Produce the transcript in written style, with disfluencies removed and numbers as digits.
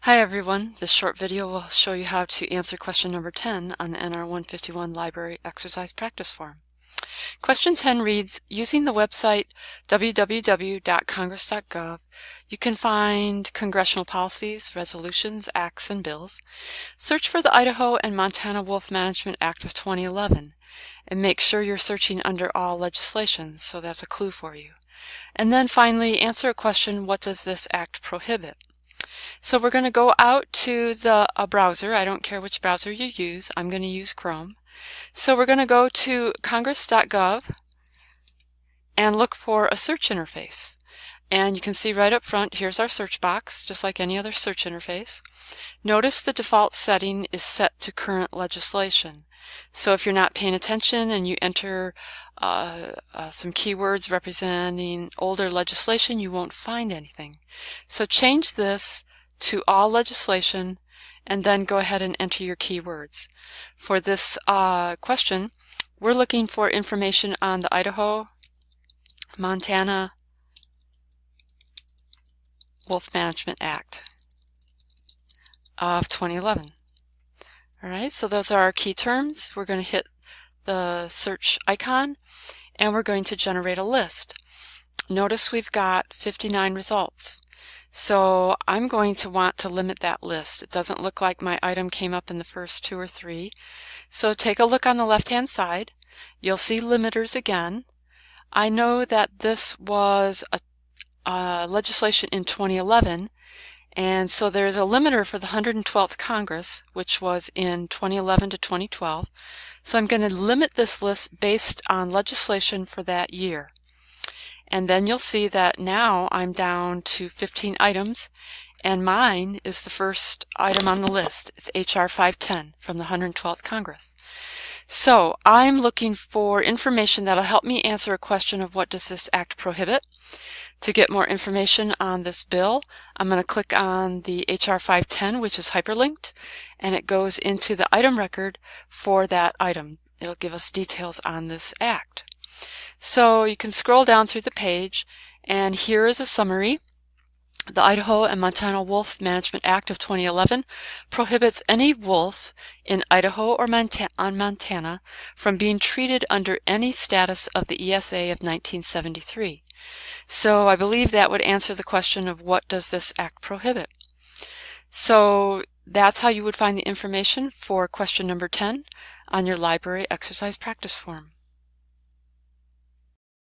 Hi everyone, this short video will show you how to answer question number 10 on the NR 151 Library Exercise Practice Form. Question 10 reads, using the website www.congress.gov, you can find congressional policies, resolutions, acts, and bills. Search for the Idaho and Montana Wolf Management Act of 2011 and make sure you're searching under all legislation, so that's a clue for you. And then finally, answer a question, what does this act prohibit? So we're going to go out to a browser. I don't care which browser you use. I'm going to use Chrome. So we're going to go to congress.gov and look for a search interface. And you can see right up front, here's our search box, just like any other search interface. Notice the default setting is set to current legislation. So if you're not paying attention and you enter some keywords representing older legislation, you won't find anything. So change this to all legislation and then go ahead and enter your keywords. For this question, we're looking for information on the Idaho, Montana Wolf Management Act of 2011. Alright, so those are our key terms. We're going to hit the search icon and we're going to generate a list. Notice we've got 59 results. So I'm going to want to limit that list. It doesn't look like my item came up in the first 2 or 3. So take a look on the left-hand side. You'll see limiters again. I know that this was a legislation in 2011, and so there's a limiter for the 112th Congress, which was in 2011 to 2012. So I'm going to limit this list based on legislation for that year. And then you'll see that now I'm down to 15 items, and mine is the first item on the list. It's HR 510 from the 112th Congress. So I'm looking for information that'll help me answer a question of what does this act prohibit. To get more information on this bill, I'm going to click on the HR 510, which is hyperlinked, and it goes into the item record for that item. It'll give us details on this act. So you can scroll down through the page, and here is a summary. The Idaho and Montana Wolf Management Act of 2011 prohibits any wolf in Idaho or Montana from being treated under any status of the ESA of 1973. So I believe that would answer the question of what does this act prohibit. So that's how you would find the information for question number 10 on your library exercise practice form.